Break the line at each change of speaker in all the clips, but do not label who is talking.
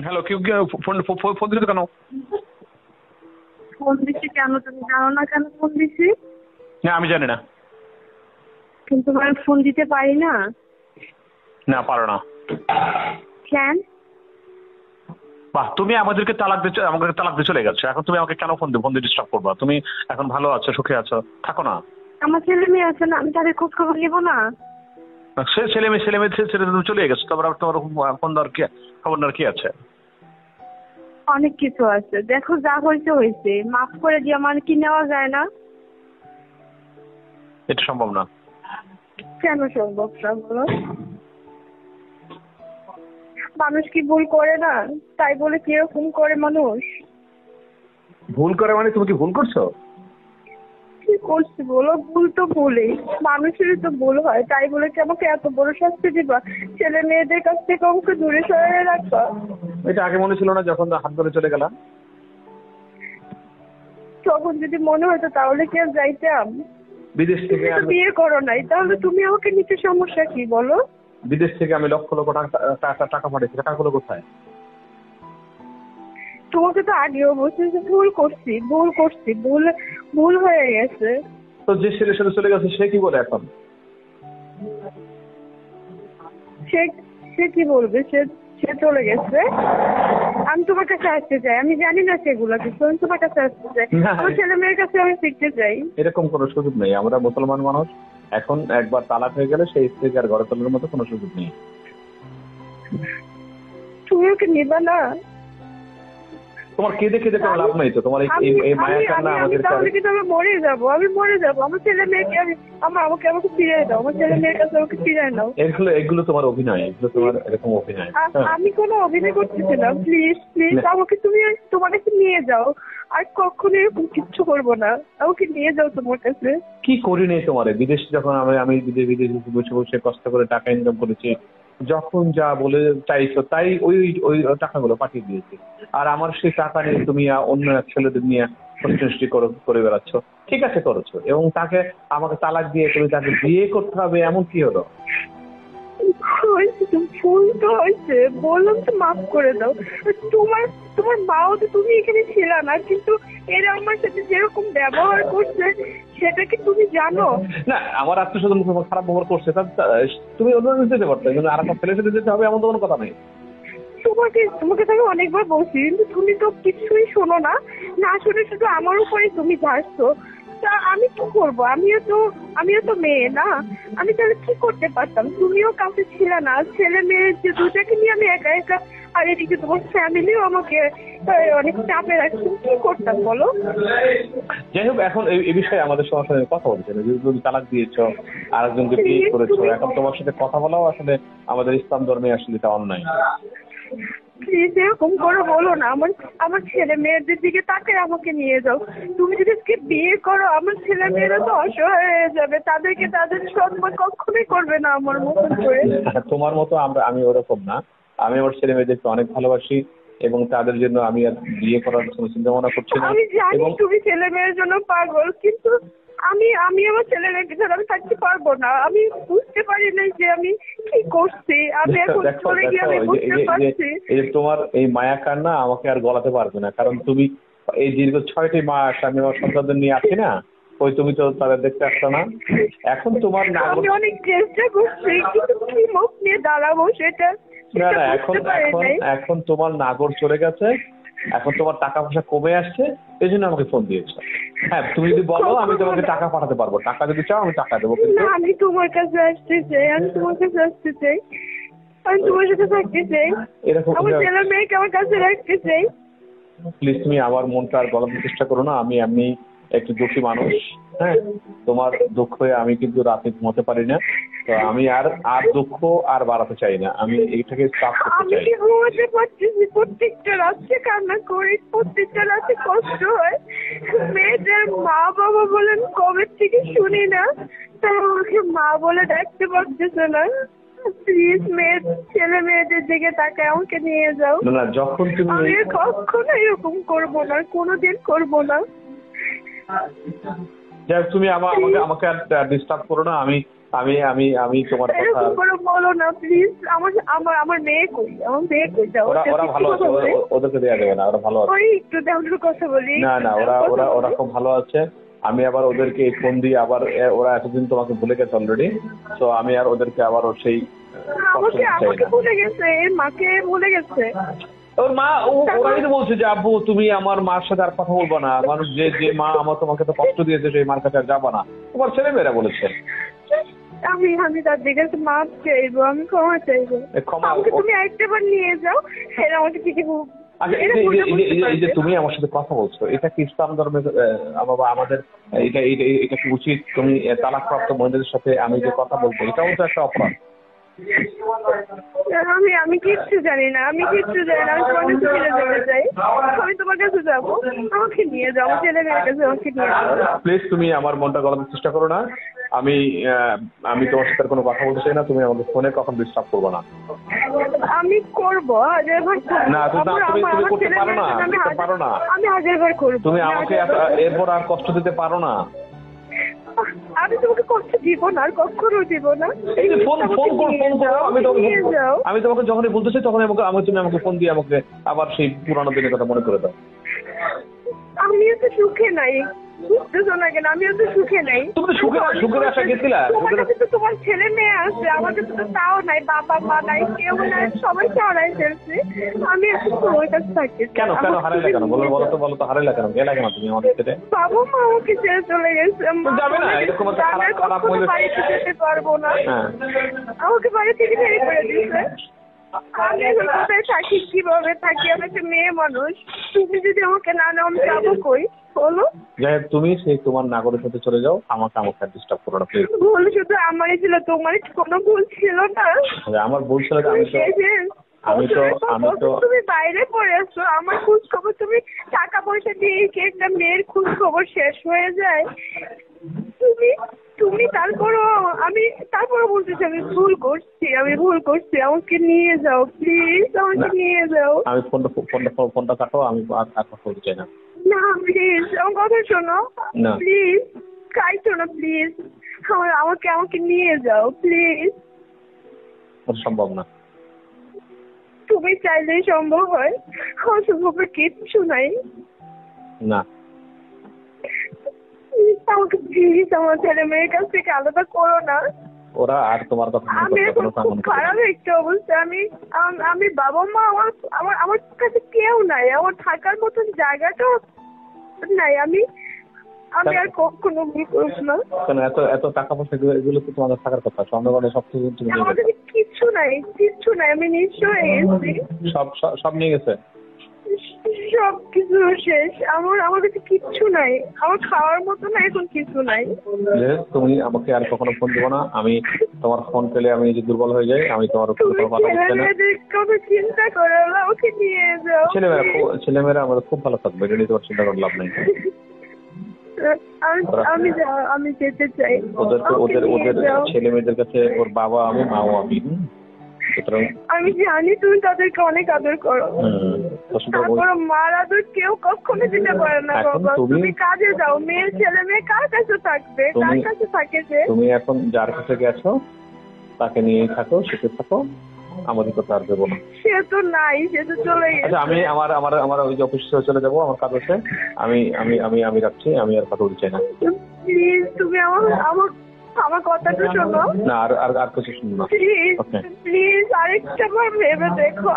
Hello, কেউ কেউ phone phone phone দিছো কেন?
ফোন দিছি কেন তুমি জানো না কেন ফোন দিছি?
না, আমি জানি না।
কিন্তু আমি ফোন দিতে পারি না।
না, পারো না।
কেন?
বাহ, তুমি আমাকে তালাক দিয়ে চলে গেছো। এখন তুমি আমাকে কেন ফোন দিয়ে ডিস্টার্ব করবা? তুমি এখন ভালো আছো, সুখে আছো, থাকো না।
আমার ছেলে মেয়ে আছে না, আমি তাদের খোঁজ খবর নেবো না?
সে ছেলে মেয়ে তুমি চলে গেছো, তোমার ফোন দেওয়ার কি খবর নেওয়ার কি আছে?
অনেক কিছু আছে, দেখো যা হয়েছে হয়েছে, মাফ করে দিয়ে আমার কি নেওয়া যায় না?
এটা সম্ভব না।
কেন সম্ভব না বলো? মানুষ কি ভুল করে না? তাই বলে কিরকম করে মানুষ?
ভুল করে মানে তুমি কি ভুল করছো?
কি করছি বলো? ভুল তো ভুলই, মানুষেরই তো ভুল হয়, তাই বলে কি আমাকে এত বড় শাস্তি দিবা? ছেলে মেয়েদের কাছ থেকে আমাকে দূরে সরিয়ে রাখবা?
এটা আগে মনে ছিল না যখন হাত ধরে চলে গেলাম?
তখন যদি মনে হতো তাহলে কি আর যাইতাম?
বিদেশ থেকে
তুমি তো বিয়ে করো নাই, তাহলে তুমি আমাকে নিতে সমস্যা কি বলো?
বিদেশ থেকে আমি লক্ষ লক্ষ টাকা পাঠিয়েছি, টাকাগুলো কোথায়?
তোমাকে তো আগেও বলছি যে ভুল করছি ভুল ভুল হয়ে গেছে।
তো যে ছেলের সাথে চলে গেছে সে কি বলে এখন?
সে সে কি বলবে? সে সে চলে গেছে। আমি তোমার কাছে আসতে চাই, আমি জানি না সেগুলো কিছু, আমি তোমার কাছে আসতে চাই। আমার ছেলে মেয়ের কাছে আমি শিখতে চাই।
এরকম কোনো সুযোগ নেই। আমরা মুসলমান মানুষ, এখন একবার তালাক হয়ে গেলে সেই স্ত্রীকে আর ঘরে তোলার মতো কোনো সুযোগ নেই।
তুমি ওকে নিবা না?
তোমার কেঁদে কেঁদে কোনো লাভ নাই তো। তোমার এই মায়া কান্না আমাদের
তাহলে কিন্তু আমি মরে যাবো, আমার ছেলে মেয়েকে আমাকে ফিরে দাও, আমার ছেলে মেয়ের কাছে আমাকে ফিরে নাও।
এগুলো তোমার অভিনয়, এগুলো তোমার এরকম অভিনয়।
আমি কোনো অভিনয় করতেছি না, প্লিজ প্লিজ আমাকে তুমি তোমার কাছে নিয়ে যাও। আর কখনো এরকম কিচ্ছু করবো না, আমাকে নিয়ে যাও তোমার কাছে।
কি করি নেই তোমার বিদেশ, যখন আমি বিদেশে বসে বসে কষ্ট করে টাকা ইনকাম করেছি, যখন যা বলে চাইছো তাই ওই ওই টাকাগুলো পাঠিয়ে দিয়েছি। আর আমার সেই টাকা নিয়ে তুমি অন্য এক ছেলেদের নিয়ে সৃষ্টি করে বেড়াচ্ছ। ঠিক আছে, করেছো, এবং তাকে আমাকে তালাক দিয়ে তুমি তাকে বিয়ে করতে হবে এমন কি হলো?
হয়েছে তো, ভুল তো হয়েছে, বললাম তো মাফ করে দাও। তোমার তোমার মাও তো, তুমি এখানে ছিল না, কিন্তু এরা আমার সাথে যেরকম ব্যবহার করছে সেটা কি তুমি জানো?
না, আমার আত্মীয় স্বজন খারাপ ব্যবহার করছে, তুমি অন্য যেতে পারতো, কিন্তু আর একটা ছেলের সাথে যেতে হবে এমন তো কোনো কথা নেই।
তোমাকে তো আমি অনেকবার বলছি, কিন্তু তুমি তো কিছুই শোনো না, না শুনে শুধু আমার উপরে তুমি ঝাড়ছো। তা আমি কি করবো? আমিও তো মেয়ে না, আমি তাহলে কি করতে পারতাম? তুমিও কাউকে ছিল না, ছেলে মেয়ে যে দুটাকে নিয়ে আমি একা একা, আর এদিকে তোমার ফ্যামিলিও আমাকে অনেক চাপে রাখছে, কি করতাম বলো?
যাই হোক, এখন এই বিষয়ে আমাদের সবার সাথে কথা বলছে না। যদি তুমি তালাক দিয়েছো, আরেকজনকে বিয়ে করেছো, এখন তোমার সাথে কথা বলাও আসলে আমাদের ইসলাম ধর্মে আসলে এটা অন্যায়।
প্লিজ এরকম করে বলো না, আমার ছেলে মেয়েদের দিকে তাকে আমাকে নিয়ে যাও। তুমি যদি আজকে বিয়ে করো, আমার ছেলে মেয়েরা তো অসহায় হয়ে যাবে, তাদেরকে তাদের সম্মান কখনোই করবে না আমার মতন করে।
তোমার মতো আমি ওরকম না। আমি আমার ছেলে মেয়েদেরকে অনেক ভালোবাসি এবং তাদের জন্য আমি আর বিয়ে করার কোনো চিন্তা ভাবনা করছি না।
আমি জানি তুমি ছেলে মেয়ের জন্য পাগল, কিন্তু আমি আমার ছেলে মেয়েকে ছাড়া আমি থাকতে পারবো না। আমি বুঝতে পারি নাই যে আমি কি করছি, আমি এখন চলে গিয়ে আমি বুঝতে পারছি।
এই তোমার এই মায়া কান্না আমাকে আর গলাতে পারবে না, কারণ তুমি এই দীর্ঘ 6টি মাস আমি আমার সন্তানদের নিয়ে আছি না, ওই তুমি তো তাদের দেখতে আসছো না। এখন তোমার
আমি অনেক চেষ্টা করছি, কিন্তু কি মুখ নিয়ে দাঁড়াবো সেটা
না, এখন তোমার নাগর চলে গেছে, এখন তোমার টাকা পয়সা কমে আসছে, এই জন্য আমাকে ফোন দিয়েছো। হ্যাঁ, তুমি যদি বলো আমি তোমাকে টাকা পাঠাতে পারবো, টাকা যদি চাও আমি টাকা দেবো, কিন্তু
আমি তোমার কাছে আসতে চাই, আমি তোমার কাছে আসতে চাই, আমি তোমার সাথে থাকতে চাই,
এরকম
আমার ছেলে মেয়েকে আমার কাছে রাখতে চাই।
প্লিজ তুমি আমার মনটা আর গলাতে চেষ্টা করো না। আমি একটু দুঃখী মানুষ। হ্যাঁ, তোমার দুঃখে আমি কিন্তু রাতে ঘুমাতে পারি না। তো আমি আর দুঃখ আর বাড়াতে চাই না, আমি এইটাকে স্টপ করতে চাই।
আমি ঘুমাতে পারতেছি, প্রত্যেকটা রাতে কান্না করি, প্রত্যেকটা রাতে কষ্ট হয়। মেয়েদের মা বাবা বলেন কবে থেকে শুনি না, তাই আমাকে মা বলে ডাকতে পারতেছে না। প্লিজ ছেলে মেয়েদের দিকে তাকায় আমাকে নিয়ে যাও।
না, যখন তুমি
আমি কখনো এরকম করবো না, কোনোদিন করবো না।
যাই হোক, তুমি আমাকে আর ডিস্টার্ব করো না। আমি আমি আমি তোমার কথা
এরকম করে বলো না প্লিজ। আমার মেয়ে কই, আমার মেয়ে কই যাও।
ওরা ভালো আছে, ওদেরকে দেওয়া যাবে না, ওরা ভালো আছে।
ওই একটু দেওয়ার কথা বলি।
না না, ওরা খুব ভালো আছে। আমি আবার ওদেরকে ফোন দিয়ে আবার ওরা এতদিন তোমাকে ভুলে গেছে অলরেডি, তো আমি আর ওদেরকে আবার সেই
আমাকে ভুলে গেছে, মাকে ভুলে গেছে।
ওর মা ওরাই তো বলছে যে আব্বু তুমি আমার মার সাথে আর কথা বলবো না, মানুষ যে মা আমার তোমাকে তো কষ্ট দিয়েছে সেই মার কাছে আর যাবো না, তোমার ছেলেমেয়েরা বলেছে।
আমি তার দিকে মাপ চাইবো, আমি ক্ষমা চাইবো। আমাকে তুমি একটাবার নিয়ে যাও, সেটা আমাকে ঠিকই
এই যে তুমি আমার সাথে কথা বলছো, এটা কি ইসলাম ধর্মের আমাদের এটা কি উচিত? তুমি তালাকপ্রাপ্ত মহিলাদের সাথে আমি যে কথা বলবো, এটাও তো একটা অপরাধ।
আমি কিচ্ছু জানি না, আমি তোমাকে ছেড়ে যেতে চাই, আমি তোমার কাছে যাবো, আমাকে নিয়ে যাও, ছেলে মেয়ের কাছে আমাকে নিয়ে যাও।
প্লিজ তুমি আমার মনটা গলানোর চেষ্টা করো না। আমি তোমার সাথে কোনো কথা বলতে চাই না, তুমি আমাকে ফোনে কখন ডিস্টার্ব করবো না।
আমি করবো
না, তুমি করতে পারো না,
আমি হাজারবার করবো।
তুমি আমাকে এরপর আর কষ্ট দিতে পারো না।
আমি তোমাকে কষ্ট দিব না, আর কখনো দিব না।
ফোন করো, আমি তোমাকে যখনই বলতে চাই তখন তুমি আমাকে ফোন দিয়ে আমাকে আবার সেই পুরানো দিনের কথা মনে করে দাও।
আমিও তো সুখে নাই, বুঝতেছো না কেন? আমিও তো সুখে নাই।
তুমি সুখের আশা গেছিলা?
তোমার ছেলে মেয়ে আছে, আমার কাছে তো তাও নাই, বাবা মা নাই, কেউ নাই, সবাই হারাই ফেলছে। আমি এখন তোমার কাছে থাকি।
কেন হারাইলা কেন? বলো তো হারাইলা কেন? গেলা কেন তুমি আমাদের ছেড়ে?
বাবা মা আমাকে ছেড়ে চলে গেছে।
যাবে না, এরকম একটা খারাপ হলে
বাড়িতে যেতে পারবো না। আমাকে বাড়ি থেকে বের করে দিয়েছে। আমি এখন কোথায় থাকি, কিভাবে থাকি? আমি একটা মেয়ে মানুষ। তুমি যদি আমাকে না নাও, আমি যাবো কই বলো?
যাই হোক, তুমি সেই তোমার নাগরের সাথে চলে যাও, আমাকে ডিস্টার্ব করো না প্লিজ।
ভুল শুধু আমারই ছিল, তোমার কোনো ভুল ছিল না।
আমার ভুল ছিল, আমি তো
তুমি বাইরে পড়ে আসছো, আমার খোঁজ খবর, তুমি টাকা পয়সা দিয়ে কি একটা মেয়ের খোঁজ খবর শেষ হয়ে যায়? তুমি তারপরও বলতেছি আমি ভুল করছি, আমাকে নিয়ে যাও প্লিজ, আমাকে নিয়ে যাও।
আমি ফোনটা কাটো, আমি আর কথা বলতে চাই না।
না প্লিজ, আমার কথা শোনো প্লিজ, কাইছো না প্লিজ, আমাকে নিয়ে যাও প্লিজ।
সম্ভব না।
তুমি চাইলেই সম্ভব হয়, অসম্ভব কিচ্ছু নাই।
না,
আমাকে প্লিজ আমার ছেলে মেয়ের কাছ থেকে আলাদা করো না।
ওরা আর তোমার কথা
আমি এখন খুব খারাপ একটা অবস্থা। আমি বাবা মা, আমার কাছে কেউ নাই, আমার থাকার মতন জায়গাটাও নাই। আমি আর কখনো ভুল করব না।
কেন এত টাকা পয়সা এগুলো তো তোমাদের থাকার কথা, সন্ধ্যাবেলা সব কিছু তুমি নিয়ে গেছো।
কিচ্ছু নাই, আমি নিঃস্ব হয়ে গেছি।
সব নিয়ে গেছে,
সব কিছু শেষ। আমার কাছে কিচ্ছু নাই, আমার খাওয়ার মতো না এখন কিছু নাই।
তুমি আমাকে আর কখনো ফোন দেবো না। আমি তোমার ফোন পেলে আমি নিজে দুর্বল হয়ে যাই। আমি তোমার কথা বলতে না।
চিন্তা করে আমাকে নিয়ে যাও।
ছেলেমেয়েরা আমাদের খুব ভালো থাকবে, এটা নিয়ে তোমার চিন্তা করার লাভ নেই।
আমি যেতে চাই।
ওদের ছেলে মেয়েদের কাছে ওর বাবা আমি, মাও আমি।
আমি জানি তুমি তাদেরকে অনেক আদর করো, তারপর মার আদর কেউ কখনো দিতে পারে না বাবা। তুমি কাজে যাও, মেয়ে ছেলে মেয়ে কার কাছে থাকবে, কার কাছে থাকে যে?
তুমি এখন যার কাছে গেছো তাকে নিয়েই থাকো, সুখে থাকো, আমাদের কথা আর দেবো না।
সে তো নাই, সে তো চলে গেছে।
আমি আমার ওই যে অফিসে চলে যাবো, আমার কাজ আছে। আমি রাখছি, আমি আর কথা বলতে চাই না।
প্লিজ তুমি আমার কথাটা শোনো
না। আর কিছু শুনো না
প্লিজ। আরেকটা বার ভেবে দেখো।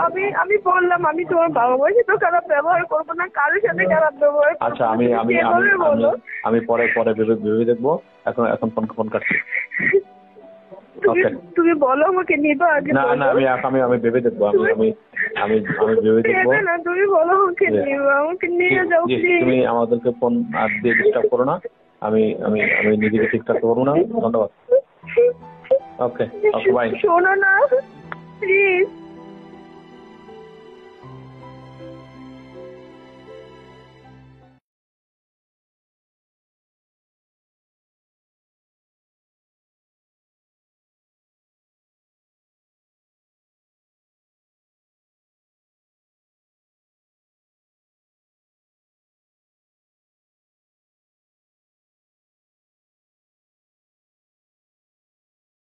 আমি বললাম আমি তোমার বাবা মার সাথে খারাপ ব্যবহার করবো না, কারোর সাথে খারাপ ব্যবহার করবো।
আচ্ছা, আমি পরে ভেবে দেখবো। এখন ফোন কাটছি।
তুমি বলো আমাকে নিবা আগে?
না, আমি ভেবে দেখবো। আমি ভেবে দেখবো
না, তুমি বলো আমাকে নিবা, আমাকে নিয়ে যাও প্লিজ।
তুমি আমাদেরকে ফোন আর দিয়ে ডিস্টার্ব করো না। আমি নিজেকে ঠিক থাকতে পারবো না। ধন্যবাদ। ওকে, বাই।
শোনো না।